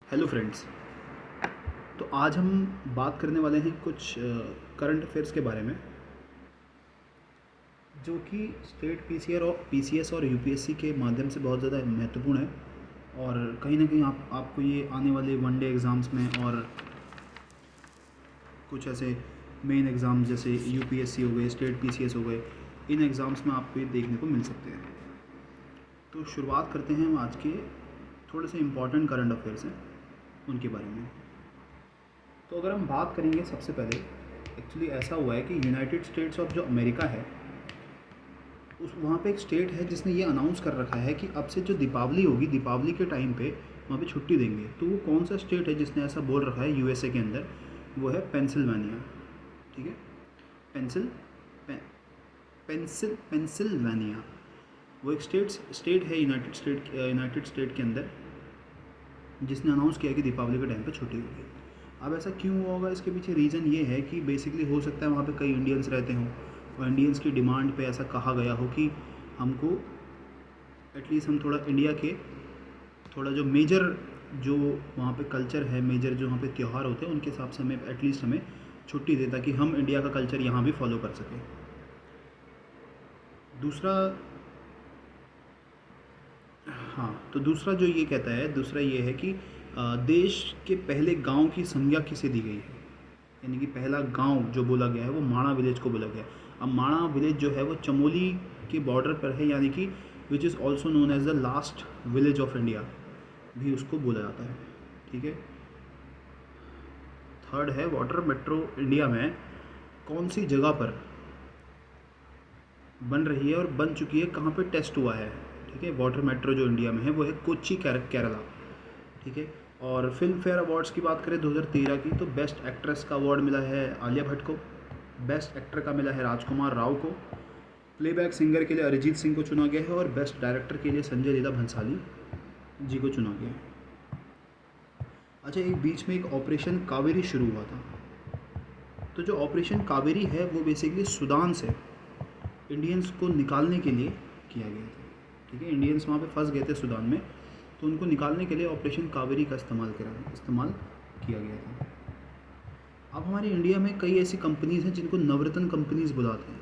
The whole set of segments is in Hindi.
Hello friends. तो आज हम बात करने वाले हैं कुछ करंट अफेयर्स के बारे में जो कि स्टेट पीसीएस और यूपीएससी के माध्यम से बहुत ज़्यादा महत्वपूर्ण है और कहीं ना कहीं आपको ये आने वाले वनडे एग्ज़ाम्स में और कुछ ऐसे मेन एग्ज़ाम जैसे यूपीएससी हो गए, स्टेट पीसीएस हो गए, इन एग्ज़ाम्स में आपको ये देखने को मिल सकते हैं। तो शुरुआत करते हैं हम आज के थोड़े से इम्पॉर्टेंट करंट अफेयर्स हैं उनके बारे में। तो अगर हम बात करेंगे सबसे पहले, एक्चुअली ऐसा हुआ है कि यूनाइटेड स्टेट्स ऑफ जो अमेरिका है उस वहाँ पे एक स्टेट है जिसने ये अनाउंस कर रखा है कि अब से जो दीपावली होगी, दीपावली के टाइम पे वहाँ पे छुट्टी देंगे। तो वो कौन सा स्टेट है जिसने ऐसा बोल रखा है यूएसए के अंदर? वो है पेंसिल्वेनिया। ठीक है, पेंसिल्वेनिया वो एक स्टेट है यूनाइटेड स्टेट के अंदर जिसने अनाउंस किया कि दीपावली के टाइम पे छुट्टी होगी। अब ऐसा क्यों हुआ होगा, इसके पीछे रीज़न ये है कि बेसिकली हो सकता है वहाँ पे कई इंडियंस रहते हों और इंडियंस की डिमांड पे ऐसा कहा गया हो कि हमको एटलीस्ट हम थोड़ा इंडिया के थोड़ा जो मेजर जो वहाँ पे कल्चर है, मेजर जो वहाँ पे त्यौहार होते हैं उनके हिसाब से हमें एटलीस्ट हमें छुट्टी दे ताकि हम इंडिया का कल्चर यहाँ भी फॉलो कर सकें। दूसरा जो ये कहता है, दूसरा ये है कि देश के पहले गांव की संज्ञा किसे दी गई है, यानी कि पहला गांव जो बोला गया है वो माणा विलेज को बोला गया है। अब माणा विलेज जो है वो चमोली के बॉर्डर पर है, यानी कि which is also known as the last village of India भी उसको बोला जाता है। ठीक है, थर्ड है वाटर मेट्रो इंडिया में कौन सी जगह पर बन रही है और बन चुकी है, कहाँ पे टेस्ट हुआ है। ठीक है, वाटर मेट्रो जो इंडिया में है वो है कोच्चि केरला। ठीक है, और फिल्म फेयर अवार्ड्स की बात करें 2013 की, तो बेस्ट एक्ट्रेस का अवार्ड मिला है आलिया भट्ट को, बेस्ट एक्टर का मिला है राजकुमार राव को, प्लेबैक सिंगर के लिए अरिजीत सिंह को चुना गया है और बेस्ट डायरेक्टर के लिए संजय लीला भंसाली जी को चुना गया है। अच्छा, एक बीच में एक ऑपरेशन कावेरी शुरू हुआ था। तो जो ऑपरेशन कावेरी है वो बेसिकली सूडान से इंडियंस को निकालने के लिए किया गया था। ठीक है, इंडियंस वहाँ पे फंस गए थे सूडान में, तो उनको निकालने के लिए ऑपरेशन कावेरी का इस्तेमाल किया गया था। अब हमारे इंडिया में कई ऐसी कंपनीज़ हैं जिनको नवरत्न कंपनीज़ बुलाते हैं।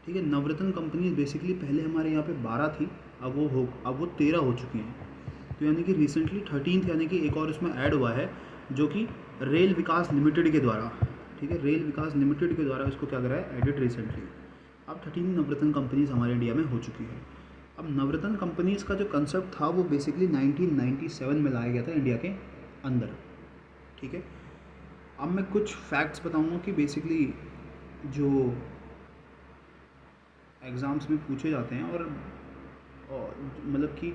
ठीक है, नवरत्न कंपनीज़ बेसिकली पहले हमारे यहाँ पे 12 थी, अब वो 13 हो चुकी हैं। तो यानी कि रिसेंटली 13th यानी कि एक और इसमें ऐड हुआ है जो कि रेल विकास लिमिटेड के द्वारा, ठीक है, रेल विकास लिमिटेड के द्वारा इसको क्या करा है, एडिट रिसेंटली। अब 13 नवरत्न कंपनीज़ हमारे इंडिया में हो चुकी है। अब नवरत्न कंपनीज़ का जो कंसेप्ट था वो बेसिकली 1997 में लाया गया था इंडिया के अंदर। ठीक है, अब मैं कुछ फैक्ट्स बताऊंगा कि बेसिकली जो एग्ज़ाम्स में पूछे जाते हैं और मतलब कि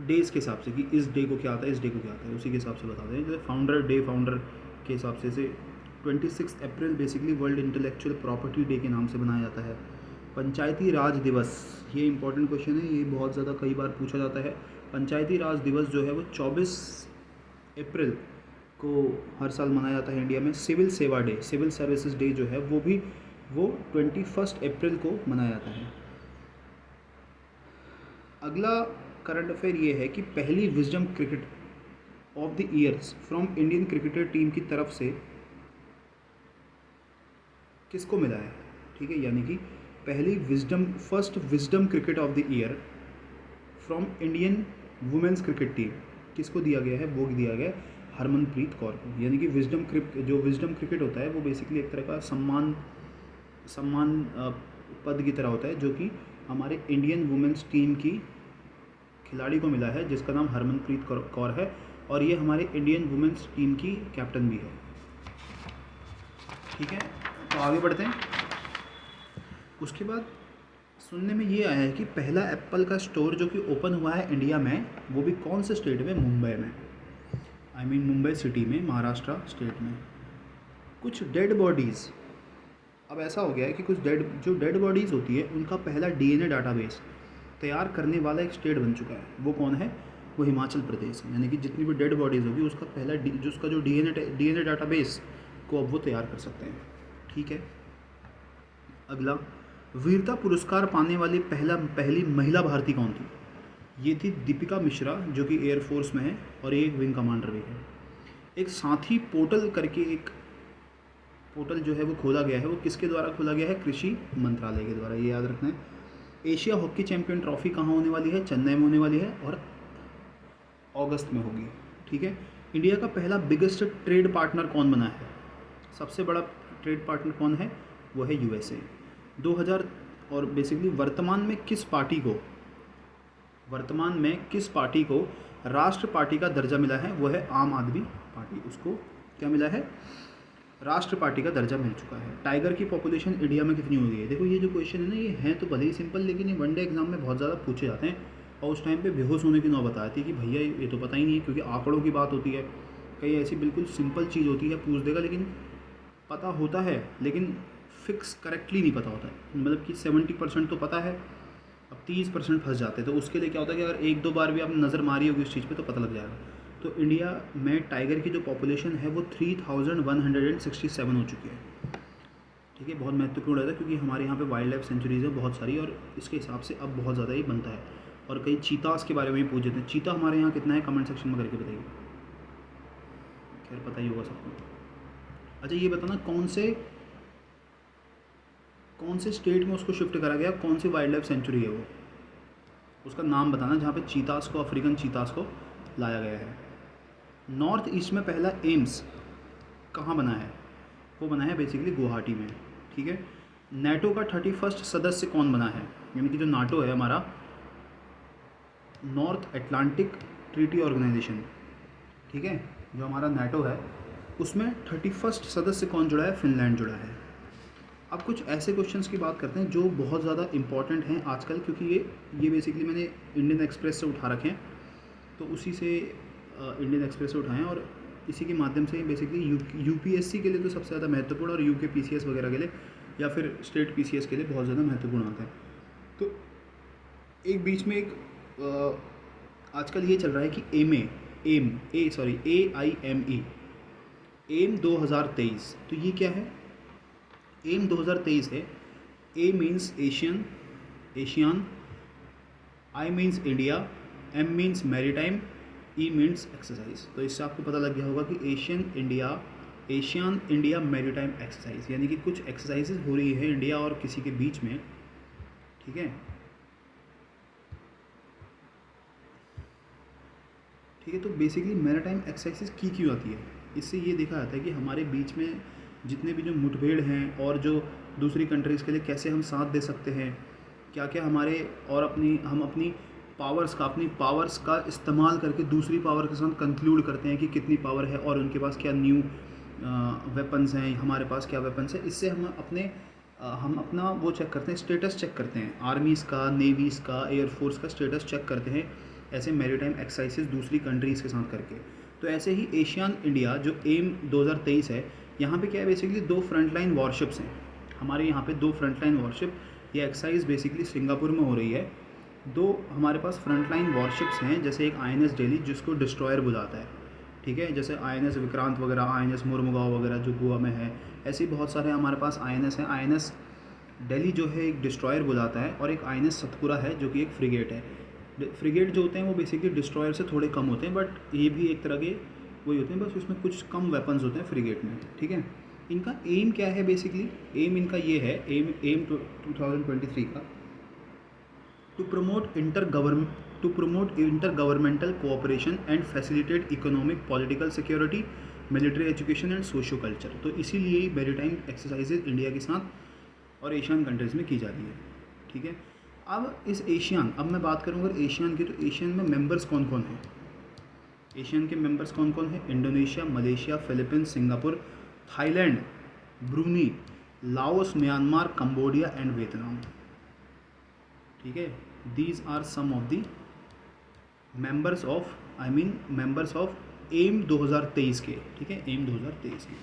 डेज़ के हिसाब से कि इस डे को क्या आता है, इस डे को क्या आता है, उसी के हिसाब से बताते हैं। जैसे फाउंडर के हिसाब से 26 April basically world intellectual property day के नाम से बनाया जाता है। पंचायती राज दिवस, ये इंपॉर्टेंट क्वेश्चन है, ये बहुत ज़्यादा कई बार पूछा जाता है। पंचायती राज दिवस जो है वो 24 अप्रैल को हर साल मनाया जाता है इंडिया में। सिविल सेवा डे, सिविल सर्विसेज डे जो है वो 21 अप्रैल को मनाया जाता है। अगला करंट अफेयर ये है कि पहली wisdom cricket of the years from Indian cricketer team की तरफ से किसको मिला है। ठीक है, यानी कि first Wisden cricket of the year from Indian women's cricket team किसको दिया गया है, वो दिया गया है हरमनप्रीत कौर को। यानी कि विजडम क्रिकेट होता है वो बेसिकली एक तरह का सम्मान पद की तरह होता है जो कि हमारे इंडियन वुमेन्स टीम की खिलाड़ी को मिला है जिसका नाम हरमनप्रीत कौर है और ये हमारे इंडियन वुमेन्स टीम की कैप्टन भी है। ठीक है, तो आगे बढ़ते हैं। उसके बाद सुनने में ये आया है कि पहला एप्पल का स्टोर जो कि ओपन हुआ है इंडिया में वो भी कौन से स्टेट में, मुंबई में, मुंबई सिटी में, महाराष्ट्र स्टेट में। कुछ डेड बॉडीज़, अब ऐसा हो गया है कि कुछ डेड बॉडीज़ होती है उनका पहला डीएनए डाटाबेस तैयार करने वाला एक स्टेट बन चुका है। वो कौन है, वो हिमाचल प्रदेश है। यानी कि जितनी भी डेड बॉडीज़ होगी उसका उसका जो डीएनए डाटाबेस को अब वो तैयार कर सकते हैं। ठीक है, अगला, वीरता पुरस्कार पाने वाली पहली महिला भारतीय कौन थी। ये थी दीपिका मिश्रा जो कि एयरफोर्स में है और ये एक विंग कमांडर भी है। एक साथी पोर्टल करके एक पोर्टल जो है वो खोला गया है, वो किसके द्वारा खोला गया है? कृषि मंत्रालय के द्वारा, ये याद रखना है। एशिया हॉकी चैंपियन ट्रॉफी कहाँ होने वाली है? चेन्नई में होने वाली है और अगस्त में होगी, ठीक है। इंडिया का पहला बिगेस्ट ट्रेड पार्टनर कौन बना है? सबसे बड़ा ट्रेड पार्टनर कौन है? वो है यूएसए। 2000 और बेसिकली वर्तमान में किस पार्टी को राष्ट्र पार्टी का दर्जा मिला है? वो है आम आदमी पार्टी। उसको क्या मिला है? राष्ट्र पार्टी का दर्जा मिल चुका है। टाइगर की पॉपुलेशन इंडिया में कितनी हो गई है? देखो ये जो क्वेश्चन है ना, ये हैं तो भले ही सिंपल, लेकिन ये वनडे एग्जाम में बहुत ज़्यादा पूछे जाते हैं और उस टाइम पे बेहोश होने की नौबत आती है कि भैया ये तो पता ही नहीं है, क्योंकि आंकड़ों की बात होती है। कई ऐसी बिल्कुल सिंपल चीज़ होती है, पूछ देगा लेकिन पता होता है, लेकिन फिक्स करेक्टली नहीं पता होता है। मतलब कि 70% तो पता है, अब 30% फंस जाते हैं। तो उसके लिए क्या होता है कि अगर एक दो बार भी आपने नज़र मारी होगी उस चीज़ पे तो पता लग जाएगा। तो इंडिया में टाइगर की जो पॉपुलेशन है वो 3167 हो चुकी है, ठीक है। बहुत महत्वपूर्ण है क्योंकि हमारे यहाँ पे वाइल्ड लाइफ सेंचुरीज़ है बहुत सारी, और इसके हिसाब से अब बहुत ज़्यादा ही बनता है। और कई चीतास के बारे में भी पूछ देते हैं। चीता हमारे यहाँ कितना है? कमेंट सेक्शन में करके बताइए, खैर पता ही होगा सबको। अच्छा ये बताना कौन से स्टेट में उसको शिफ्ट करा गया, कौन सी वाइल्ड लाइफ सेंचुरी है वो, उसका नाम बताना जहाँ पे चीतास को, अफ्रीकन चीतास को लाया गया है। नॉर्थ ईस्ट में पहला एम्स कहाँ बना है? वो बना है बेसिकली गुवाहाटी में, ठीक है। नेटो का 31st सदस्य कौन बना है? यानी कि जो नाटो है हमारा, नॉर्थ अटलांटिक ट्रीटी ऑर्गेनाइजेशन, ठीक है, जो हमारा नेटो है उसमें 31st सदस्य कौन जुड़ा है? फिनलैंड जुड़ा है। अब कुछ ऐसे क्वेश्चंस की बात करते हैं जो बहुत ज़्यादा इंपॉर्टेंट हैं आजकल, क्योंकि ये बेसिकली मैंने इंडियन एक्सप्रेस से उठा रखे हैं, तो उसी से इंडियन एक्सप्रेस से उठाएं और इसी के माध्यम से बेसिकली यूपीएससी के लिए तो सबसे ज़्यादा महत्वपूर्ण, और यूके पीसीएस वगैरह के लिए या फिर स्टेट पीसीएस के लिए बहुत ज़्यादा महत्वपूर्ण होता है। तो एक बीच में एक आजकल ये चल रहा है कि एम 2023, तो ये क्या है? एम 2023 है। A means Asian, I means India, M means maritime, E means exercise. तो इससे आपको पता लग गया होगा कि एशियन इंडिया मैरीटाइम एक्सरसाइज, यानी कि कुछ एक्सरसाइजेज हो रही है इंडिया और किसी के बीच में, ठीक है। ठीक है, तो बेसिकली मैरीटाइम एक्सरसाइजेज की क्यों आती है? इससे ये देखा जाता है कि हमारे बीच में जितने भी जो मुठभेड़ हैं और जो दूसरी कंट्रीज़ के लिए कैसे हम साथ दे सकते हैं, क्या क्या हमारे, और हम अपनी पावर्स का इस्तेमाल करके दूसरी पावर के साथ कंक्लूड करते हैं कि कितनी पावर है और उनके पास क्या न्यू वेपन्स हैं, हमारे पास क्या वेपन्स हैं। इससे हम अपना वो चेक करते हैं, स्टेटस चेक करते हैं, आर्मीज़ का, नेवीज़ का, एयरफोर्स का स्टेटस चेक करते हैं ऐसे मैरीटाइम एक्सरसाइजेज दूसरी कंट्रीज़ के साथ करके। तो ऐसे ही एशियन इंडिया जो एम 2023 है, यहाँ पे क्या है? बेसिकली 2 फ्रंटलाइन वॉरशिप्स हैं हमारे यहाँ पे, 2 फ्रंटलाइन वॉरशिप। ये एक्सरसाइज बेसिकली सिंगापुर में हो रही है। 2 हमारे पास फ्रंटलाइन वॉरशिप्स हैं, जैसे एक INS दिल्ली जिसको डिस्ट्रॉयर बुलाता है, ठीक है, जैसे INS विक्रांत वगैरह, INS मुर्मुगांव वगैरह जो गोवा में है, ऐसे ही बहुत सारे हमारे पास INS हैं। INS दिल्ली जो है एक डिस्ट्रॉयर बुलाता है, और एक INS सतपुरा है जो कि एक फ्रिगेट है। फ्रिगेट जो होते हैं वो बेसिकली डिस्ट्रॉयर से थोड़े कम होते हैं, बट ये भी एक तरह के वही होते हैं, बस उसमें कुछ कम वेपन्स होते हैं फ्रिगेट में, ठीक है। इनका एम क्या है? बेसिकली एम इनका ये है, एम 2023 का, to promote inter governmental cooperation and facilitate economic, political security, military education and socio culture. तो इसीलिए मैरीटाइम एक्सरसाइजेज इंडिया के साथ और एशियन कंट्रीज़ में की जाती है, ठीक है। अब मैं बात करूँ अगर एशियन की, तो एशियन में मेंबर्स कौन कौन हैं? एशियन के मेंबर्स कौन कौन हैं? Indonesia, Malaysia, Philippines, Singapore, Thailand, Brunei, Laos, Myanmar, Cambodia and Vietnam, ठीक है। These are some of the members of एम 2023 के, ठीक है, एम 2023 के।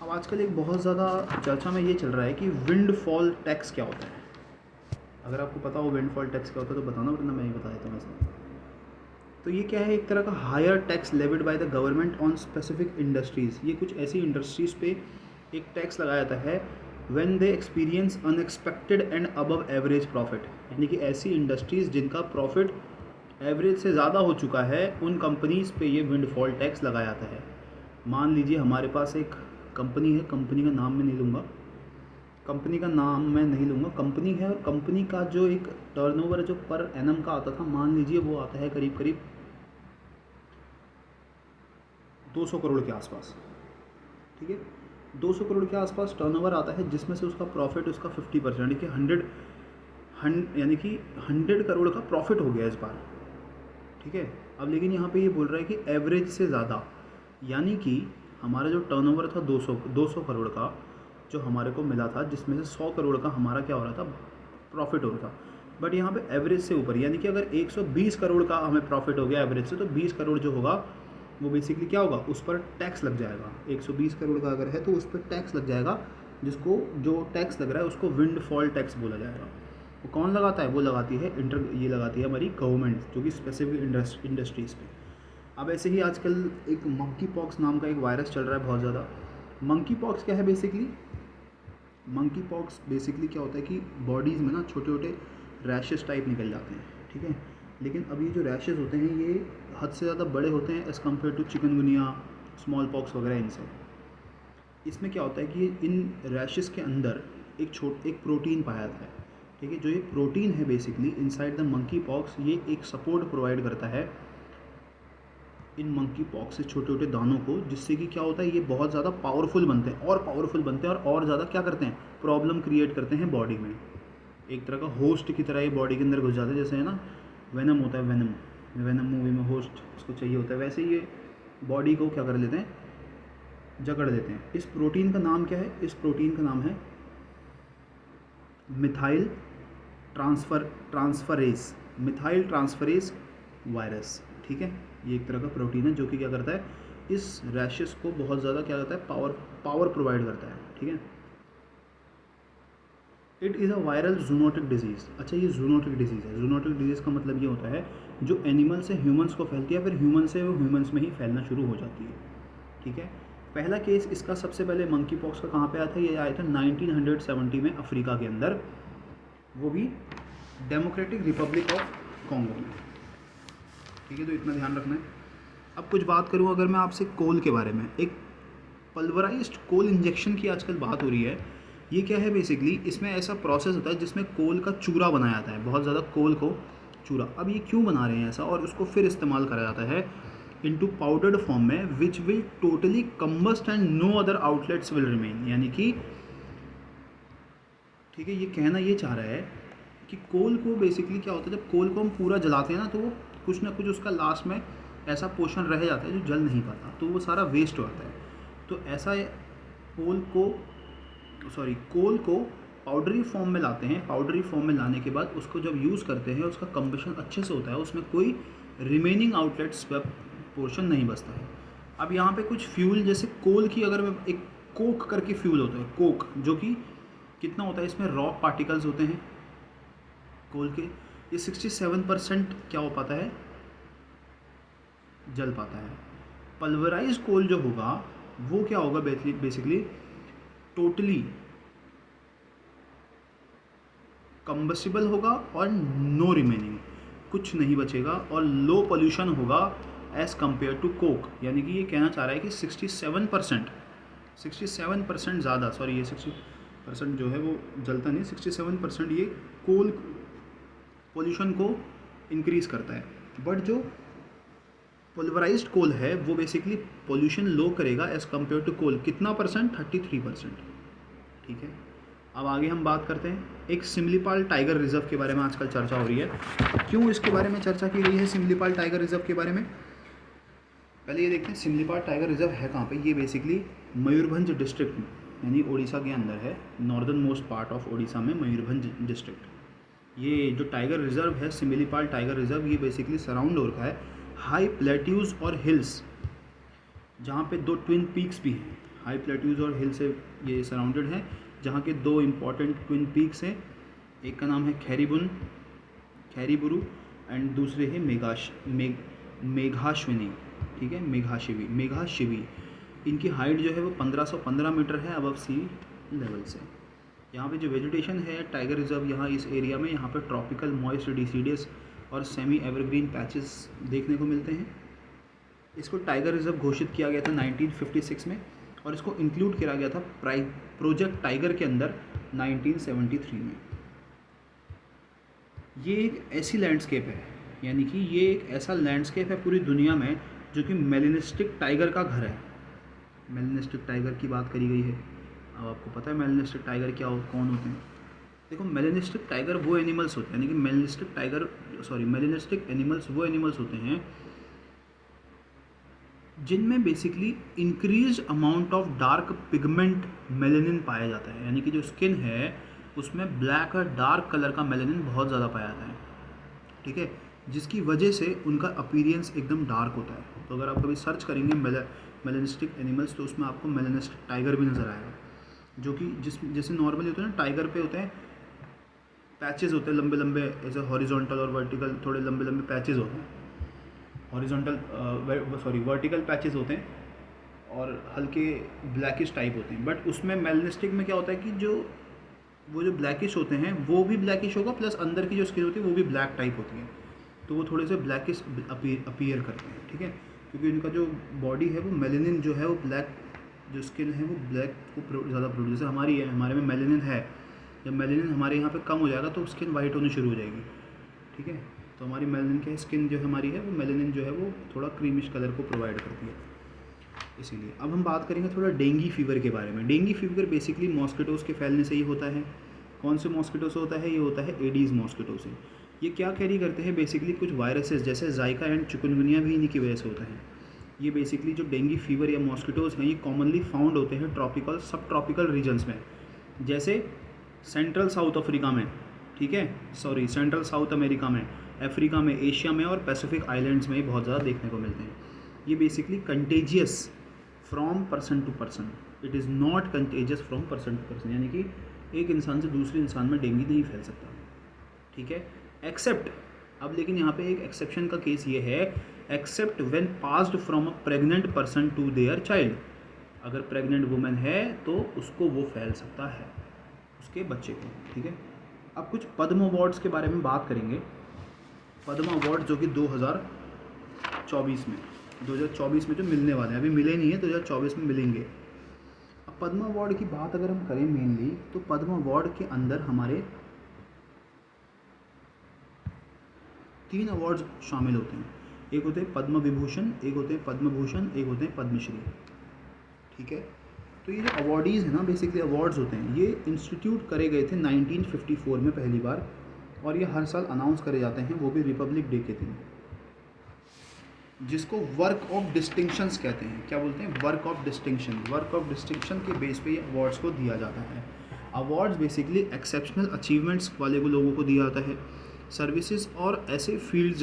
अब आजकल एक बहुत ज़्यादा चर्चा में ये चल रहा है कि विंडफॉल टैक्स क्या होता है। अगर आपको पता हो विंडफॉल टैक्स क्या होता है तो बताना, वरना मैं ही बता देता हूँ ऐसा। तो ये क्या है? एक तरह का higher tax levied by the government on specific industries. ये कुछ ऐसी इंडस्ट्रीज़ पे एक टैक्स लगाया जाता है when they experience unexpected and above average profit, यानी कि ऐसी इंडस्ट्रीज़ जिनका प्रॉफिट एवरेज से ज़्यादा हो चुका है उन कंपनीज़ पे ये विंडफॉल टैक्स लगाया जाता है। मान लीजिए हमारे पास एक कंपनी है, कंपनी का नाम मैं नहीं लूँगा, कंपनी है और कंपनी का जो एक टर्नओवर जो पर एनम का आता था, मान लीजिए वो आता है करीब करीब 200 करोड़ के आसपास, ठीक है। 200 करोड़ के आसपास टर्नओवर आता है, जिसमें से उसका प्रॉफिट उसका 50% यानी कि 100 करोड़ का प्रॉफिट हो गया इस बार, ठीक है। अब लेकिन यहाँ पे ये बोल रहा है कि एवरेज से ज़्यादा, यानी कि हमारा जो टर्नओवर था 200 करोड़ का जो हमारे को मिला था, जिसमें से 100 करोड़ का हमारा क्या हो रहा था, प्रॉफिट हो रहा था। बट यहाँ पे एवरेज से ऊपर, यानी कि अगर 120 करोड़ का हमें प्रॉफिट हो गया एवरेज से, तो 20 करोड़ जो होगा वो बेसिकली क्या होगा, उस पर टैक्स लग जाएगा। 120 करोड़ का अगर है तो उस पर टैक्स लग जाएगा, जिसको जो टैक्स लग रहा है उसको विंडफॉल टैक्स बोला जाएगा। वो कौन लगाता है, वो लगाती है ये लगाती है हमारी गवर्नमेंट, जो कि स्पेसिफिक इंडस्ट्रीज़ पे। अब ऐसे ही आजकल एक मंकी पॉक्स नाम का एक वायरस चल रहा है बहुत ज़्यादा। मंकी पॉक्स क्या है बेसिकली, मंकी पॉक्स बेसिकली क्या होता है कि बॉडीज़ में ना छोटे छोटे रैशेस टाइप निकल जाते हैं, ठीक है। लेकिन अब ये जो रैशेस होते हैं ये हद से ज़्यादा बड़े होते हैं as compare to chikungunya, smallpox वगैरह इनसे। इसमें क्या होता है कि इन रैशेस के अंदर एक प्रोटीन पाया जाता है, ठीक है। जो ये प्रोटीन है basically inside the monkey pox, ये एक सपोर्ट प्रोवाइड करता है इन मंकी पॉक्स से छोटे छोटे दानों को, जिससे कि क्या होता है ये बहुत ज़्यादा पावरफुल बनते हैं और ज़्यादा क्या करते हैं, प्रॉब्लम क्रिएट करते हैं बॉडी में। एक तरह का होस्ट की तरह ये बॉडी के अंदर घुस जाते हैं, जैसे है ना वेनम होता है, वेनम मूवी में होस्ट उसको चाहिए होता है, वैसे ये बॉडी को क्या कर लेते हैं, जकड़ देते हैं। इस प्रोटीन का नाम क्या है, इस प्रोटीन का नाम है मिथाइल ट्रांसफरेज वायरस, ठीक है। ये एक तरह का प्रोटीन है जो कि क्या करता है, इस रैशेस को बहुत ज़्यादा क्या करता है, पावर प्रोवाइड करता है, ठीक है। It is a viral zoonotic disease. अच्छा, ये जूनोटिक डिजीज़ है। जूनोटिक डिजीज़ का मतलब ये होता है जो एनिमल से ह्यूमंस को फैलती है, फिर ह्यूमन से वो ह्यूमंस में ही फैलना शुरू हो जाती है, ठीक है। पहला केस इसका सबसे पहले मंकी पॉक्स का कहाँ पे आया था, ये आया था 1970 में अफ्रीका के अंदर, वो भी डेमोक्रेटिक रिपब्लिक ऑफ कॉन्गो में, ठीक है। तो इतना ध्यान रखना है। अब कुछ बात करूँ अगर मैं आपसे कोल के बारे में, एक पल्वराइज्ड कोल इंजेक्शन की आजकल बात हो रही है। ये क्या है बेसिकली, इसमें ऐसा प्रोसेस होता है जिसमें कोल का चूरा बनाया जाता है, बहुत ज़्यादा कोल को चूरा। अब ये क्यों बना रहे हैं ऐसा, और उसको फिर इस्तेमाल करा जाता है इनटू पाउडर्ड फॉर्म में, which will totally combust and no other outlets will remain. यानी कि ठीक है, ये कहना ये चाह रहा है कि कोल को बेसिकली क्या होता है, जब कोल को हम पूरा जलाते हैं ना, तो वो कुछ ना कुछ उसका लास्ट में ऐसा पोर्शन रह जाता है जो जल नहीं पाता, तो वो सारा वेस्ट हो जाता है। तो ऐसा कोल को पाउडरी फॉर्म में लाते हैं। पाउडरी फॉर्म में लाने के बाद उसको जब यूज़ करते हैं, उसका कंबशन अच्छे से होता है, उसमें कोई रिमेनिंग आउटलेट्स पोर्शन नहीं बचता है। अब यहाँ पे कुछ फ्यूल, जैसे कोल की अगर मैं एक कोक करके फ्यूल होता है, कोक, जो कि कितना होता है, इसमें रॉक पार्टिकल्स होते हैं कोल के, ये 67% क्या हो पाता है, जल पाता है। पल्वराइज कोल जो होगा वो क्या होगा, बेसिकली टोटली कंबस्टिबल होगा और नो रिमेनिंग, कुछ नहीं बचेगा, और लो पोल्यूशन होगा एज़ कम्पेयर टू कोक। यानी कि ये कहना चाह रहा है कि 67% ज़्यादा, सॉरी ये 60% जो है वो जलता नहीं, 67% ये कोल पोल्यूशन को इंक्रीज़ करता है। बट जो पल्वराइज्ड कोल है वो बेसिकली पोल्यूशन लो करेगा एज़ कम्पेयर टू कोल, कितना परसेंट, 33%, ठीक है। अब आगे हम बात करते हैं एक सिमलीपाल टाइगर रिजर्व के बारे में। आजकल चर्चा हो रही है, क्यों इसके बारे में चर्चा की गई है सिमलीपाल टाइगर रिजर्व के बारे में, पहले ये देखते हैं सिमलीपाल टाइगर रिजर्व है कहाँ पे। ये बेसिकली मयूरभंज डिस्ट्रिक्ट में, यानी उड़ीसा के अंदर है, northern most part of Orissa में मयूरभंज डिस्ट्रिक्ट। ये जो टाइगर रिजर्व है, सिमलीपाल टाइगर रिजर्व, ये बेसिकली सराउंड हो रखा है हाई प्लेट्यूज़ और हिल्स, जहाँ पे 2 ट्विन पीक्स भी हैं। हाई प्लेट्यूज़ और हिल से ये सराउंडेड है, जहाँ के 2 इम्पॉर्टेंट ट्विन पीक्स हैं। एक का नाम है खैरीबुरु एंड दूसरे है मेघाश्विनी, ठीक है, मेघाशिवी। इनकी हाइट जो है वो 1515 मीटर है अबव सी लेवल से। यहाँ पे जो वेजिटेशन है टाइगर रिजर्व, यहाँ इस एरिया में, यहाँ पे ट्रॉपिकल मॉइस्ट डिसीडियस और सेमी एवरग्रीन पैचेस देखने को मिलते हैं। इसको टाइगर रिजर्व घोषित किया गया था 1956 में और इसको इंक्लूड किया गया था प्रोजेक्ट टाइगर के अंदर 1973 में। ये एक ऐसी लैंडस्केप है, यानी कि ये एक ऐसा लैंडस्केप है पूरी दुनिया में जो कि मेलिनिस्टिक टाइगर का घर है। मेलिनिस्टिक टाइगर की बात करी गई है। अब आपको पता है मेलिनिस्टिक टाइगर क्या कौन होते हैं। देखो, मेलिनिस्टिक टाइगर वो एनिमल्स होते हैं, यानी कि मेलिनिस्टिक एनिमल्स वो एनिमल्स होते हैं जिनमें basically increase amount of dark pigment melanin पाया जाता है, यानी कि जो स्किन है उसमें ब्लैक और डार्क कलर का मेलेनिन बहुत ज़्यादा पाया जाता है, ठीक है, जिसकी वजह से उनका अपीरियंस एकदम डार्क होता है। तो अगर आप कभी सर्च करेंगे मेलेनिस्टिक एनिमल्स तो उसमें आपको मेलेनिस्टिक टाइगर भी नज़र आएगा, जो कि जैसे नॉर्मली होते हैं ना, टाइगर पे होते हैं पैचेस होते हैं लंबे लंबे, ऐसे हॉरिजॉन्टल और वर्टिकल थोड़े लंबे लंबे पैचेस होते हैं। वर्टिकल पैचेस होते हैं और हल्के ब्लैकिश टाइप होते हैं। बट उसमें मेलेनिस्टिक में क्या होता है कि वो जो ब्लैकिश होते हैं वो भी ब्लैकिश होगा, प्लस अंदर की जो स्किन होती है वो भी ब्लैक टाइप होती है, तो वो थोड़े से ब्लैकिश अपीयर करते हैं, ठीक है, क्योंकि उनका जो बॉडी है वो मेलेनिन जो है वो ब्लैक, जो स्किन है वो ब्लैक को ज़्यादा प्रोड्यूस, जैसे हमारी है, हमारे में मेलेनिन है, जब मेलेनिन हमारे यहाँ पे कम हो जाएगा तो स्किन वाइट होनी शुरू हो जाएगी, ठीक है। तो हमारी मेलेनिन की स्किन जो हमारी है वो मेलेनिन जो है वो थोड़ा क्रीमिश कलर को प्रोवाइड करती है, इसीलिए। अब हम बात करेंगे थोड़ा डेंगू फीवर के बारे में। डेंगू फीवर बेसिकली मॉस्किटोज़ के फैलने से ही होता है। कौन से मॉस्किटो से होता है? ये होता है एडीज़ मॉस्किटो से। ये क्या कैरी करते हैं? बेसिकली कुछ वायरसेस जैसे जाइका एंड चिकनगुनिया भी इन्हीं की वजह से होता है। ये बेसिकली जो डेंगू फीवर या मॉस्किटोज़ हैं ये कॉमनली फाउंड होते हैं ट्रॉपिकल सब ट्रॉपिकल रीजन्स में, जैसे सेंट्रल साउथ अफ्रीका में, ठीक है, सेंट्रल साउथ अमेरिका में, अफ्रीका में, एशिया में और पैसिफिक आइलैंड्स में बहुत ज़्यादा देखने को मिलते हैं। ये basically contagious from person to person, it is not contagious from person to person, यानी कि एक इंसान से दूसरे इंसान में डेंगू नहीं फैल सकता, ठीक है, एक्सेप्ट। अब लेकिन यहाँ पे एक एक्सेप्शन का केस ये है, except when passed from a pregnant person to their child. अगर प्रेग्नेंट वुमेन है तो उसको वो फैल सकता है, उसके बच्चे को, ठीक है। अब कुछ पद्म अवार्ड्स के बारे में बात करेंगे। पद्म अवार्ड जो कि 2024 में जो मिलने वाले हैं, अभी मिले नहीं है, 2024 में मिलेंगे। अब पद्म अवार्ड की बात अगर हम करें मेनली, तो पद्म अवार्ड के अंदर हमारे 3 अवार्ड्स शामिल होते हैं। एक होते हैं पद्म विभूषण, एक होते हैं पद्म भूषण, एक होते हैं पद्मश्री, ठीक है। तो ये जो अवार्डीज़ हैं ना, बेसिकली अवार्ड्स होते हैं, ये इंस्टीट्यूट करे गए थे 1954 में पहली बार, और ये हर साल अनाउंस करे जाते हैं, वो भी रिपब्लिक डे के दिन, जिसको वर्क ऑफ डिस्टिंक्शंस कहते हैं। क्या बोलते हैं? Work of distinction. Work of distinction के बेस पे ये अवार्ड्स को दिया जाता है। अवार्ड्स बेसिकली एक्सेप्शनल अचीवमेंट्स वाले को लोगों को दिया जाता है, सर्विसेज और ऐसे फील्ड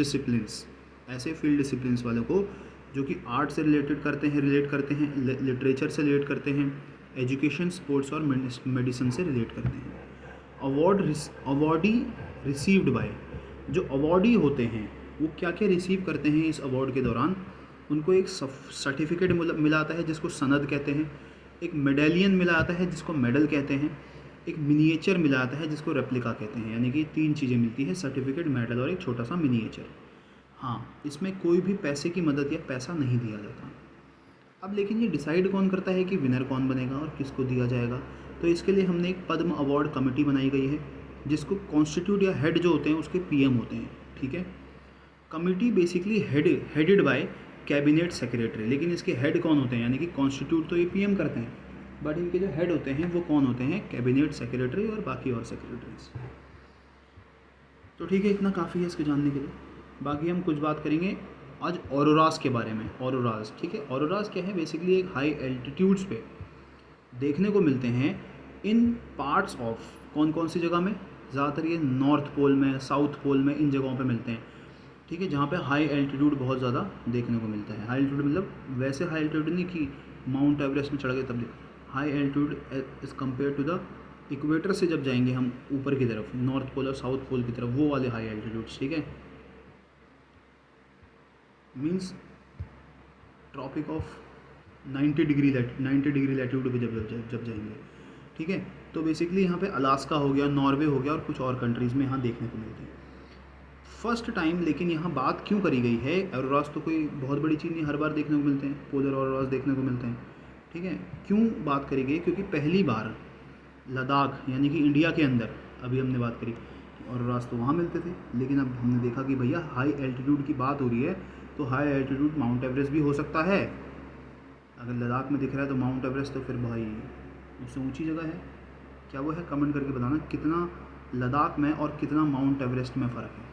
डिसिप्लिन्स वालों को जो कि आर्ट से रिलेट करते हैं, लिटरेचर से रिलेट करते हैं, एजुकेशन, स्पोर्ट्स और मेडिसिन से रिलेट करते हैं। अवार्डी रिसीव्ड बाय, जो अवार्डी होते हैं वो क्या क्या रिसीव करते हैं इस अवार्ड के दौरान? उनको एक सर्टिफिकेट मिला आता है जिसको सनद कहते हैं, एक मेडेलियन मिला आता है जिसको मेडल कहते हैं, एक मिनिएचर मिला आता है जिसको रेप्लिका कहते हैं, यानी कि 3 चीज़ें मिलती है, सर्टिफिकेट, मेडल और एक छोटा सा मिनिएचर। हाँ, इसमें कोई भी पैसे की मदद या पैसा नहीं दिया जाता। अब लेकिन ये डिसाइड कौन करता है कि विनर कौन बनेगा और किसको दिया जाएगा? तो इसके लिए हमने एक पद्म अवार्ड कमेटी बनाई गई है, जिसको कॉन्स्टिट्यूट या हेड जो होते हैं उसके पीएम होते हैं, ठीक है। Committee basically headed by cabinet secretary, लेकिन इसके हेड कौन होते हैं? यानी कि कॉन्स्टिट्यूट तो ये पीएम करते हैं, बट इनके जो हेड होते हैं वो कौन होते हैं? कैबिनेट सेक्रेटरी और बाकी और सेक्रेटरीज। तो ठीक है, इतना काफ़ी है इसको जानने के लिए। बाकी हम कुछ बात करेंगे आज ऑरोरास के बारे में। ऑरोरास, ठीक है, ऑरोरास क्या है? बेसिकली एक हाई एल्टीट्यूड्स पे देखने को मिलते हैं इन पार्ट्स ऑफ, कौन कौन सी जगह में? ज़्यादातर ये नॉर्थ पोल में, साउथ पोल में, इन जगहों पे मिलते हैं, ठीक है, जहाँ पे हाई एल्टीट्यूड बहुत ज़्यादा देखने को मिलता है। हाई एल्टीट्यूड मतलब वैसे हाई एल्टीट्यूड नहीं कि माउंट एवरेस्ट में चढ़ गए तब, high altitude as compare to the equator से जब जाएंगे हम ऊपर की तरफ, नॉर्थ पोल और साउथ पोल की तरफ, वो वाले हाई एल्टीट्यूड्स, ठीक है, means tropic of 90 degree latitude पे जब जाएंगे, ठीक है। तो बेसिकली यहाँ पे अलास्का हो गया, नॉर्वे हो गया और कुछ और कंट्रीज़ में यहाँ देखने को मिलते हैं। फर्स्ट टाइम लेकिन यहाँ बात क्यों करी गई है, ऑरोरास तो कोई बहुत बड़ी चीज़ नहीं, हर बार देखने को मिलते हैं, पोलर ऑरोरास देखने को मिलते हैं, ठीक है। क्यों बात करी गई, क्योंकि पहली बार लद्दाख यानी कि इंडिया के अंदर, अभी हमने बात करी ऑरोरास तो वहाँ मिलते थे, लेकिन अब हमने देखा कि भैया हाई एल्टीट्यूड की बात हो रही है, तो हाई एल्टीट्यूड माउंट एवरेस्ट भी हो सकता है। अगर लद्दाख में दिख रहा है तो माउंट एवरेस्ट तो फिर भाई उससे ऊंची जगह है, क्या वो है? कमेंट करके बताना कितना लद्दाख में और कितना माउंट एवरेस्ट में फ़र्क है।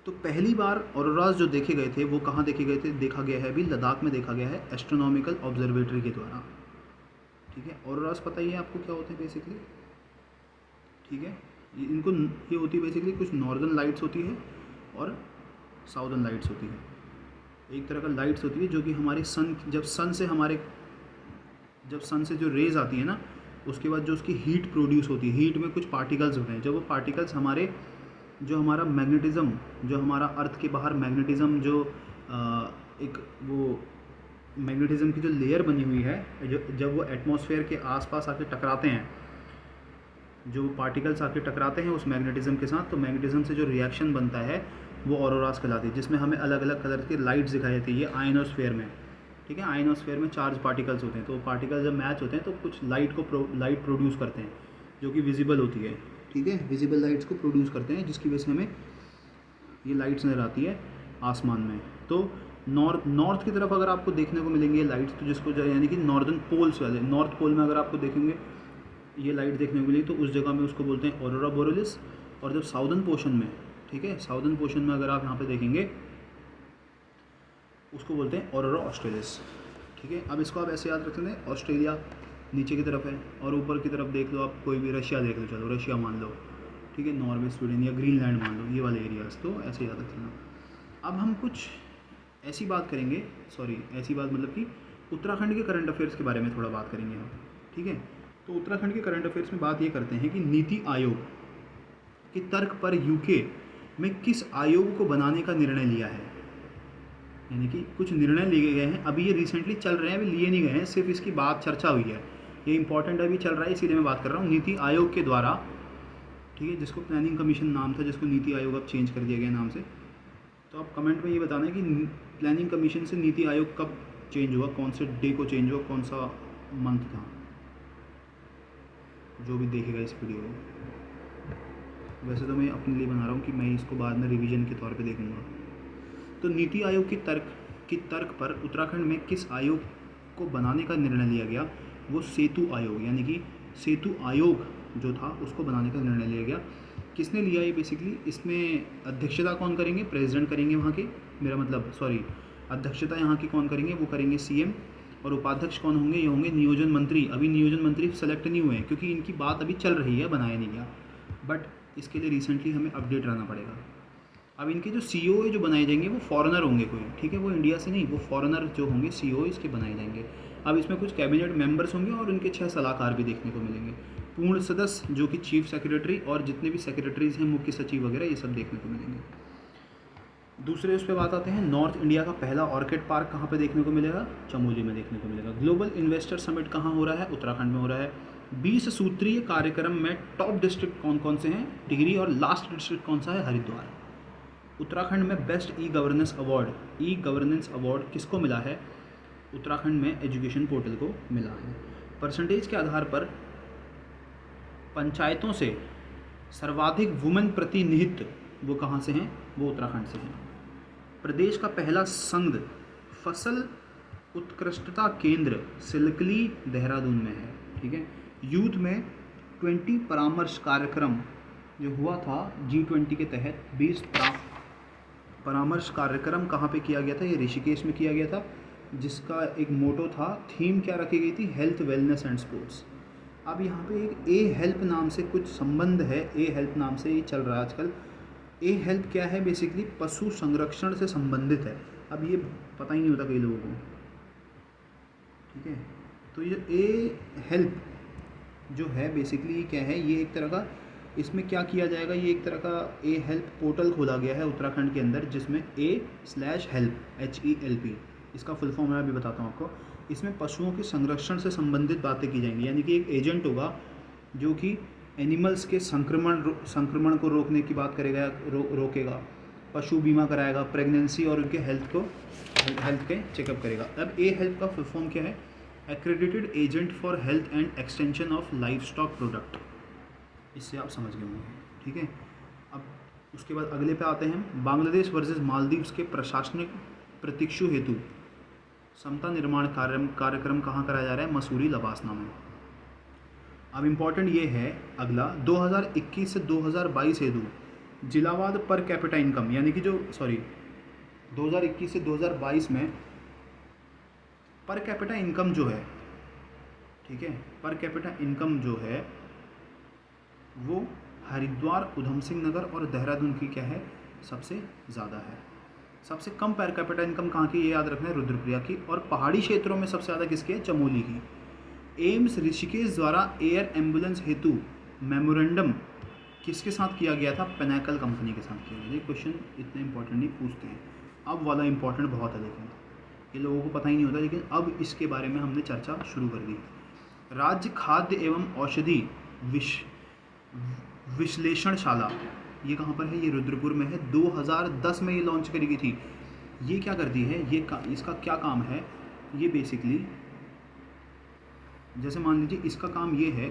तो पहली बार ऑरोरास जो देखे गए थे वो कहाँ देखे गए थे? देखा गया है अभी लद्दाख में, देखा गया है एस्ट्रोनॉमिकल ऑब्जर्वेटरी के द्वारा, ठीक है। ऑरोरास पता ही है आपको क्या होते हैं बेसिकली, ठीक है। ये होती है बेसिकली, कुछ नॉर्दर्न लाइट्स होती है और साउदर्न लाइट्स होती है। एक तरह का लाइट्स होती है जो कि हमारे जब सन से जो रेज आती है ना, उसके बाद जो उसकी हीट प्रोड्यूस होती है, हीट में कुछ पार्टिकल्स होते हैं, जब वो पार्टिकल्स हमारा मैग्नेटिज्म, जो हमारा अर्थ के बाहर मैग्नेटिज्म जो एक वो मैग्नेटिज्म की जो लेयर बनी हुई है, जब वो एटमॉस्फेयर के आसपास आके टकराते हैं, जो पार्टिकल्स आके टकराते हैं उस मैग्नेटिज्म के साथ, तो मैग्नेटिज्म से जो रिएक्शन बनता है वो ऑरोरास कहलाती है, जिसमें हमें अलग अलग कलर की लाइट्स दिखाई देती है। ये आयनोस्फेयर में, ठीक है, आयनोस्फेयर में चार्ज पार्टिकल्स होते हैं, तो पार्टिकल्स जब मैच होते हैं तो कुछ लाइट प्रोड्यूस करते हैं जो कि विजिबल होती है, ठीक है, विजिबल लाइट्स को प्रोड्यूस करते हैं, जिसकी वजह से हमें ये लाइट्स नज़र आती है आसमान में। तो नॉर्थ की तरफ अगर आपको देखने को मिलेंगे लाइट्स, तो जिसको यानी कि नॉर्दर्न पोल्स वाले, नॉर्थ पोल में अगर आपको देखेंगे ये लाइट देखने को मिली तो उस जगह में उसको बोलते हैं ऑरोरा बोरेलिस। और जब साउदर्न पोर्शन में, ठीक है, साउदर्न पोर्शन में अगर आप यहाँ पे देखेंगे उसको बोलते हैं ऑरोरा ऑस्ट्रेलिस, ठीक है। अब इसको आप ऐसे याद रखेंगे, ऑस्ट्रेलिया नीचे की तरफ है और ऊपर की तरफ देख लो आप, कोई भी रशिया देख लो, चलो रशिया मान लो, ठीक है, नॉर्वे, स्वीडन या ग्रीनलैंड मान लो, ये वाले एरियाज़, तो ऐसे याद रखना। अब हम कुछ ऐसी बात करेंगे, ऐसी बात मतलब कि उत्तराखंड के करंट अफेयर्स के बारे में थोड़ा बात करेंगे हम, ठीक है। तो उत्तराखंड के करंट अफेयर्स में बात ये करते हैं कि नीति आयोग के तर्क पर यूके में किस आयोग को बनाने का निर्णय लिया है, यानी कि कुछ निर्णय लिए गए हैं, अभी ये रिसेंटली चल रहे हैं, अभी लिए नहीं गए हैं, सिर्फ इसकी बात चर्चा हुई है, ये इंपॉर्टेंट अभी चल रहा है, इसीलिए मैं बात कर रहा हूँ नीति आयोग के द्वारा, ठीक है, जिसको प्लानिंग कमीशन नाम था, जिसको नीति आयोग अब चेंज कर दिया गया नाम से। तो आप कमेंट में ये बताना है कि प्लानिंग कमीशन से नीति आयोग कब चेंज हुआ, कौन से डे को चेंज हुआ, कौन सा मंथ था, जो भी देखेगा इस वीडियो को। वैसे तो मैं अपने लिए बना रहा हूँ कि मैं इसको बाद में रिवीजन के तौर पे देखूँगा। तो नीति आयोग की तर्क पर उत्तराखंड में किस आयोग को बनाने का निर्णय लिया गया, वो सेतु आयोग, यानी कि सेतु आयोग जो था उसको बनाने का निर्णय लिया गया। किसने लिया ये बेसिकली, इसमें अध्यक्षता कौन करेंगे? प्रेसिडेंट करेंगे वहाँ के, अध्यक्षता यहाँ की कौन करेंगे? वो करेंगे सीएम। और उपाध्यक्ष कौन होंगे? ये होंगे नियोजन मंत्री। अभी नियोजन मंत्री सेलेक्ट नहीं हुए हैं क्योंकि इनकी बात अभी चल रही है, बनाया नहीं गया, बट इसके लिए रिसेंटली हमें अपडेट रहना पड़ेगा। अब इनके जो सीईओ जो बनाए जाएंगे वो फॉरेनर होंगे कोई, ठीक है, वो इंडिया से नहीं, वो फॉरेनर जो होंगे सीईओ इसके बनाए जाएंगे। अब इसमें कुछ कैबिनेट मेंबर्स होंगे और उनके 6 सलाहकार भी देखने को मिलेंगे। पूर्ण सदस्य जो कि चीफ सेक्रेटरी और जितने भी सेक्रेटरीज हैं, मुख्य सचिव वगैरह, ये सब देखने को मिलेंगे। दूसरे उस पर बात आते हैं, नॉर्थ इंडिया का पहला ऑर्किड पार्क कहाँ पे देखने को मिलेगा? चमोली में देखने को मिलेगा। ग्लोबल इन्वेस्टर समिट कहाँ हो रहा है? उत्तराखंड में हो रहा है। 20 सूत्रीय कार्यक्रम में टॉप डिस्ट्रिक्ट कौन कौन से हैं? टिहरी। और लास्ट डिस्ट्रिक्ट कौन सा है? हरिद्वार। उत्तराखंड में बेस्ट ई गवर्नेंस अवार्ड किसको मिला है? उत्तराखंड में एजुकेशन पोर्टल को मिला है। परसेंटेज के आधार पर पंचायतों से सर्वाधिक वुमेन प्रतिनिधित्व वो कहाँ से हैं? वो उत्तराखंड से हैं। प्रदेश का पहला संघ फसल उत्कृष्टता केंद्र सिलकली देहरादून में है, ठीक है। यूथ में 20 परामर्श कार्यक्रम जो हुआ था G20 के तहत, 20 परामर्श कार्यक्रम कहाँ पे किया गया था? ये ऋषिकेश में किया गया था, जिसका एक मोटो था, थीम क्या रखी गई थी? Health, wellness and sports. अब यहाँ पे एक ए हेल्प नाम से कुछ संबंध है, ए हेल्प नाम से ये चल रहा है आजकल। ए हेल्प क्या है? बेसिकली पशु संरक्षण से संबंधित है। अब ये पता ही नहीं होता कई लोगों को, ठीक है। तो ये ए हेल्प जो है बेसिकली ये क्या है? ये एक तरह का, इसमें क्या किया जाएगा? ये एक तरह का ए हेल्प पोर्टल खोला गया है उत्तराखंड के अंदर, जिसमें A/help HELP, इसका फुल फॉर्म मैं अभी बताता हूँ आपको। इसमें पशुओं के संरक्षण से संबंधित बातें की जाएंगी, यानी कि एक एजेंट होगा जो कि एनिमल्स के संक्रमण को रोकने की बात करेगा, रोकेगा। पशु बीमा कराएगा, प्रेगनेंसी और उनके हेल्थ के चेकअप करेगा। अब ए हेल्प का फुल फॉर्म क्या है? Accredited agent for health and extension of life stock product. इससे आप समझ गए होंगे, ठीक है। अब उसके बाद अगले पे आते हैं, बांग्लादेश वर्सेस मालदीव्स के प्रशासनिक प्रतीक्षु हेतु समता निर्माण कार्यक्रम कहाँ कराया जा रहा है? मसूरी लबासना में। अब इम्पॉर्टेंट ये है अगला, 2021 से 2022 हेतु जिलावाद पर कैपिटा इनकम, यानी कि 2021 से 2022 में पर कैपिटा इनकम जो है, ठीक है, पर कैपिटा इनकम जो है वो हरिद्वार, उधम सिंह नगर और देहरादून की क्या है? सबसे ज़्यादा है। सबसे कम पर कैपिटा इनकम कहाँ की? ये याद रखना है, रुद्रप्रयाग की। और पहाड़ी क्षेत्रों में सबसे ज़्यादा किसकी है? चमोली की। एम्स ऋषिकेश द्वारा एयर एम्बुलेंस हेतु मेमोरेंडम किसके साथ किया गया था? पिनाकल कंपनी के साथ किया गया। ये क्वेश्चन इतने इंपॉर्टेंट नहीं पूछते हैं, अब वाला इंपॉर्टेंट बहुत है, लेकिन ये लोगों को पता ही नहीं होता, लेकिन अब इसके बारे में हमने चर्चा शुरू कर दी। राज्य खाद्य एवं औषधि विश्लेषणशाला, ये कहाँ पर है? ये रुद्रपुर में है। 2010 में ये लॉन्च करी गई थी। ये क्या करती है? इसका क्या काम है? ये बेसिकली, जैसे मान लीजिए इसका काम ये है,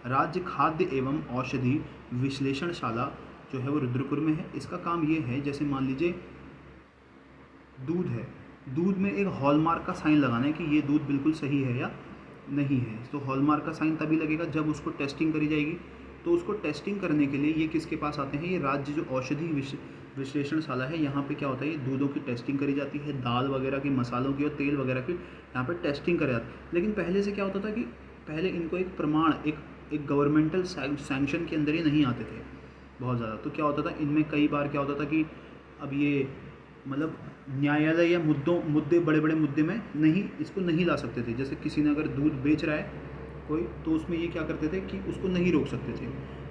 राज्य खाद्य एवं औषधि विश्लेषणशाला जो है वो रुद्रपुर में है। इसका काम ये है, जैसे मान लीजिए दूध है, दूध में एक हॉलमार्क का साइन लगाना है कि ये दूध बिल्कुल सही है या नहीं है। तो हॉलमार्क का साइन तभी लगेगा जब उसको टेस्टिंग करी जाएगी। तो उसको टेस्टिंग करने के लिए ये किसके पास आते हैं? ये राज्य जो औषधि विश्लेषणशाला है, यहाँ पे क्या होता है? ये दूधों की टेस्टिंग करी जाती है, दाल वगैरह की, मसालों की और तेल वगैरह की यहाँ पे टेस्टिंग करी जाती है। लेकिन पहले से क्या होता था कि पहले इनको एक प्रमाण, एक गवर्नमेंटल सैंक्शन के अंदर ही नहीं आते थे बहुत ज़्यादा। तो क्या होता था, इनमें कई बार क्या होता था कि अब ये मतलब न्यायालय या मुद्दे बड़े बड़े मुद्दे में इसको नहीं ला सकते थे। जैसे किसी ने अगर दूध बेच रहा है कोई, तो उसमें ये क्या करते थे कि उसको नहीं रोक सकते थे।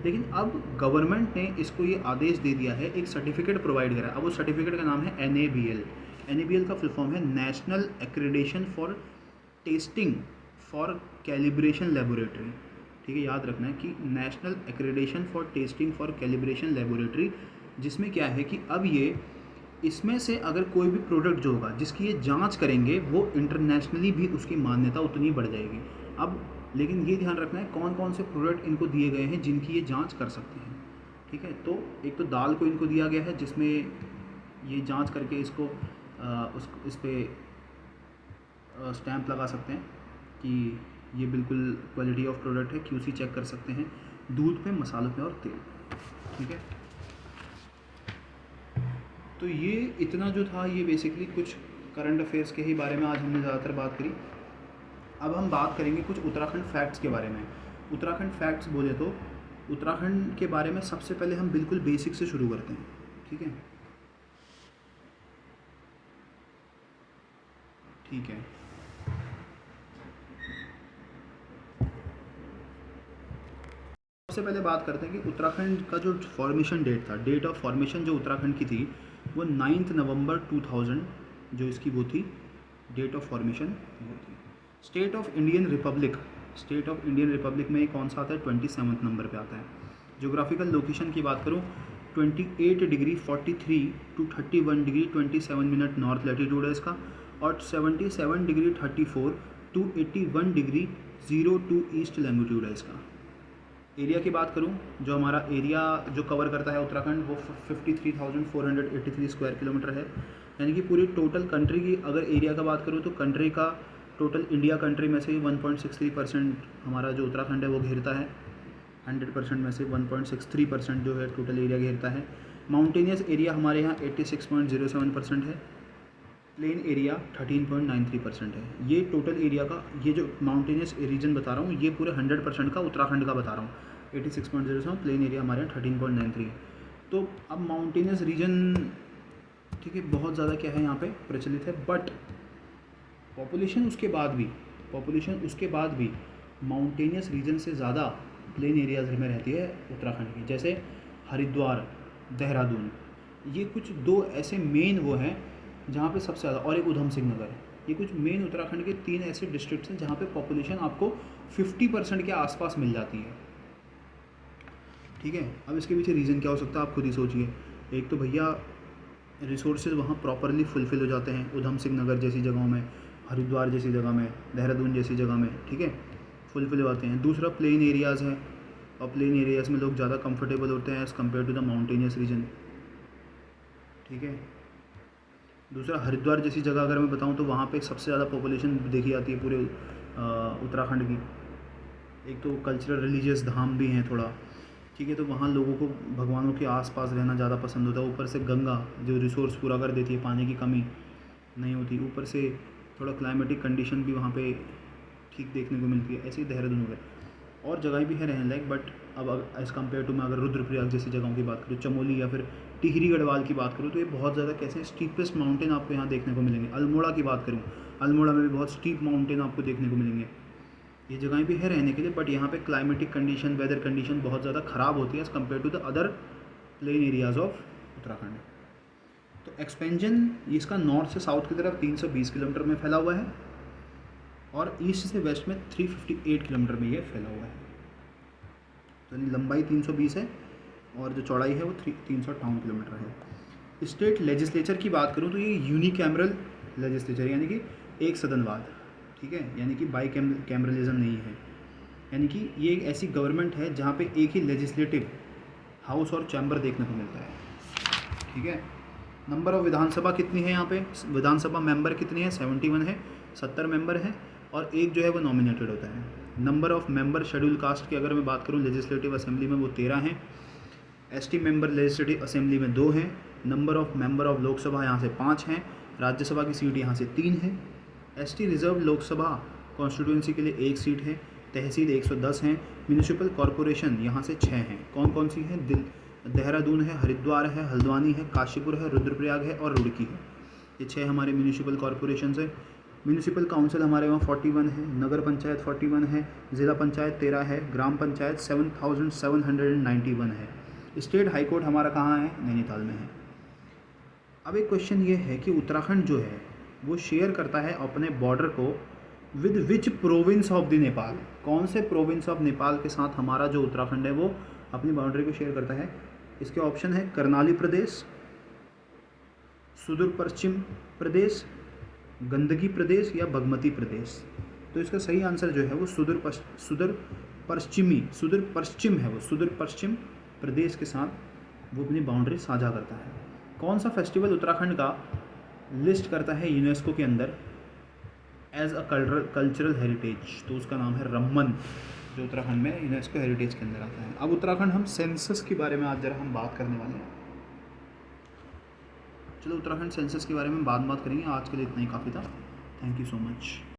लेकिन अब गवर्नमेंट ने इसको ये आदेश दे दिया है, एक सर्टिफिकेट प्रोवाइड करा। अब उस सर्टिफिकेट का नाम है NABL। NABL का फुल फॉर्म है national accreditation for testing for calibration laboratory. ठीक है, याद रखना है कि national accreditation for testing for calibration laboratory, जिसमें क्या है कि अब ये इसमें से अगर कोई भी प्रोडक्ट जो होगा जिसकी ये जांच करेंगे, वो इंटरनेशनली भी उसकी मान्यता उतनी बढ़ जाएगी। अब लेकिन ये ध्यान रखना है कौन कौन से प्रोडक्ट इनको दिए गए हैं जिनकी ये जांच कर सकते हैं। ठीक है, तो एक तो दाल को इनको दिया गया है जिसमें ये जांच करके इसको इस पर स्टैंप लगा सकते हैं कि ये बिल्कुल क्वालिटी ऑफ प्रोडक्ट है, QC चेक कर सकते हैं दूध पे, मसालों पे और तेल। ठीक है, तो ये इतना जो था, ये बेसिकली कुछ करंट अफेयर्स के ही बारे में आज हमने ज़्यादातर बात करी। अब हम बात करेंगे कुछ उत्तराखंड फैक्ट्स के बारे में। उत्तराखंड फैक्ट्स बोले तो उत्तराखंड के बारे में सबसे पहले हम बिल्कुल बेसिक से शुरू करते हैं। ठीक है, ठीक है, सबसे पहले बात करते हैं कि उत्तराखंड का जो फॉर्मेशन डेट था, डेट ऑफ फॉर्मेशन जो उत्तराखंड की थी वो 9 नवंबर 2000 जो इसकी वो थी डेट ऑफ फॉर्मेशन वो थी। स्टेट ऑफ इंडियन रिपब्लिक में कौन सा आता है? 27 नंबर पे आता है। जोग्राफिकल लोकेशन की बात करूँ, 28 degree 43 to 31 degree 27 minute north latitude है इसका, और 77 degree 34 to 81 degree 02 east longitude है इसका। एरिया की बात करूं, जो हमारा एरिया जो कवर करता है उत्तराखंड वो 53,483 स्क्वायर किलोमीटर है। यानी कि पूरी टोटल कंट्री की अगर एरिया का बात करूं तो कंट्री का टोटल इंडिया कंट्री में से 1.63% हमारा जो उत्तराखंड है वो घेरता है। 100% में से 1.63% जो है टोटल एरिया घेरता है। माउंटेनियस एरिया हमारे यहाँ 86.07% है। प्लेन एरिया 13.93% है। ये टोटल एरिया का, ये जो माउंटेनियस रीजन बता रहा हूँ ये पूरे 100% का उत्तराखंड का बता रहा हूँ। 86.07, प्लेन एरिया हमारे यहाँ 13.93 है। तो अब माउंटेनियस रीजन, ठीक है, बहुत ज़्यादा क्या है यहाँ पे प्रचलित है, बट पॉपुलेशन उसके बाद भी माउंटेनियस रीजन से ज़्यादा प्लेन एरियाज में रहती है उत्तराखंड की। जैसे हरिद्वार, देहरादून, ये कुछ दो ऐसे मेन वो हैं जहाँ पे सबसे ज़्यादा, और एक उधम सिंह नगर है। ये कुछ मेन उत्तराखंड के 3 ऐसे डिस्ट्रिक्ट्स हैं जहाँ पे पॉपुलेशन आपको 50% के आसपास मिल जाती है। ठीक है। अब इसके पीछे रीज़न क्या हो सकता है आप खुद ही सोचिए। एक तो भैया रिसोर्सेज वहाँ प्रॉपरली फुलफ़िल हो जाते हैं, उधम सिंह नगर जैसी जगहों में, हरिद्वार जैसी जगह में, देहरादून जैसी जगह में, ठीक है, फुलफ़िल हो जाते हैं। दूसरा प्लेन एरियाज़ हैं, और प्लेन एरियाज़ में लोग ज़्यादा कंफर्टेबल होते हैं as compare to the mountainous region, ठीक है। दूसरा हरिद्वार जैसी जगह अगर मैं बताऊं तो वहाँ पे सबसे ज़्यादा पॉपुलेशन देखी जाती है पूरे उत्तराखंड की। एक तो कल्चरल रिलीजियस धाम भी हैं थोड़ा, ठीक है, तो वहाँ लोगों को भगवानों के आसपास रहना ज़्यादा पसंद होता है। ऊपर से गंगा जो रिसोर्स पूरा कर देती है, पानी की कमी नहीं होती। ऊपर से थोड़ा क्लाइमेटिक कंडीशन भी वहाँ पे ठीक देखने को मिलती है। ऐसे ही देहरादून हो गया, और जगह भी है रहने लायक, बट अब एज़ कम्पेयर टू मैं अगर रुद्रप्रयाग जैसी जगहों की बात करूँ, चमोली या फिर टिहरी गढ़वाल की बात करूँ, तो ये बहुत ज़्यादा कैसे स्टीपेस्ट माउंटेन आपको यहाँ देखने को मिलेंगे। अल्मोड़ा की बात करूँ, अल्मोड़ा में भी बहुत स्टीप माउंटेन आपको देखने को मिलेंगे। ये जगहें भी है रहने के लिए, बट यहाँ पे क्लाइमेटिक कंडीशन, वेदर कंडीशन बहुत ज़्यादा ख़राब होती है as compare to the other plain areas of Uttarakhand. तो एक्सपेंशन इसका नॉर्थ से साउथ की तरफ 320 किलोमीटर में फैला हुआ है, और ईस्ट से वेस्ट में 358 किलोमीटर में ये फैला हुआ है। तो यानी लंबाई 320 है और जो चौड़ाई है वो 358 किलोमीटर है। स्टेट लेजिस्लेचर की बात करूँ तो ये यूनिकैमरल लेजिस्लेचर, यानी कि एक सदनवाद, ठीक है, यानी कि बाई कैमरलिज्म नहीं है। यानी कि ये एक ऐसी गवर्नमेंट है जहाँ पे एक ही लेजिस्लेटिव हाउस और चैम्बर देखने को मिलता है, ठीक है। नंबर ऑफ विधानसभा कितनी है यहाँ पे, विधानसभा मेंबर कितनी है, 71 है, 70 मेंबर हैं, और एक जो है वो नॉमिनेटेड होता है। Number of member schedule caste की अगर मैं बात करूँ लेजिस्लेटिव असेंबली में वो 13 हैं, एसटी मेंबर लेजिस्लेटिव असेंबली में 2 हैं। Number of member of Lok Sabha यहाँ से 5 हैं, राज्यसभा की सीट यहाँ से 3 है। एसटी रिजर्व लोकसभा कॉन्स्टिट्यूंसी के लिए 1 सीट है, तहसील 110 हैं, म्यूनिसिपल कॉरपोरेशन यहाँ से 6 हैं। कौन कौन सी हैं, देहरादून है, हरिद्वार है, हल्द्वानी है, काशीपुर है, रुद्रप्रयाग है और रुड़की है। ये 6 हमारे म्यूनिसिपल कॉरपोरेशन है। म्यूनिसिपल काउंसिल हमारे वहाँ 41 है, नगर पंचायत 41 है, ज़िला पंचायत 13 है, ग्राम पंचायत 7791 है। स्टेट हाई कोर्ट हमारा कहाँ है, नैनीताल में है। अब एक क्वेश्चन ये है कि उत्तराखंड जो है वो शेयर करता है अपने बॉर्डर को with which province of the Nepal, कौन से प्रोविंस ऑफ नेपाल के साथ हमारा जो उत्तराखंड है वो अपनी बाउंड्री को शेयर करता है। इसके ऑप्शन है कर्नाली प्रदेश, सुदूर पश्चिम प्रदेश, गंदगी प्रदेश या बागमती प्रदेश। तो इसका सही आंसर जो है वो सुदूर पश्चिम है, वो सुदूर पश्चिम प्रदेश के साथ वो अपनी बाउंड्री साझा करता है। कौन सा फेस्टिवल उत्तराखंड का लिस्ट करता है यूनेस्को के अंदर एज अ कल्चरल हेरिटेज, तो उसका नाम है रम्मन, जो उत्तराखंड में यूनेस्को हेरिटेज के अंदर आता है। अब उत्तराखंड हम सेंसस के बारे में आज जरा हम बात करने वाले हैं। चलो उत्तराखंड सेंसस के बारे में बात करेंगे। आज के लिए इतना ही काफ़ी था। Thank you so much.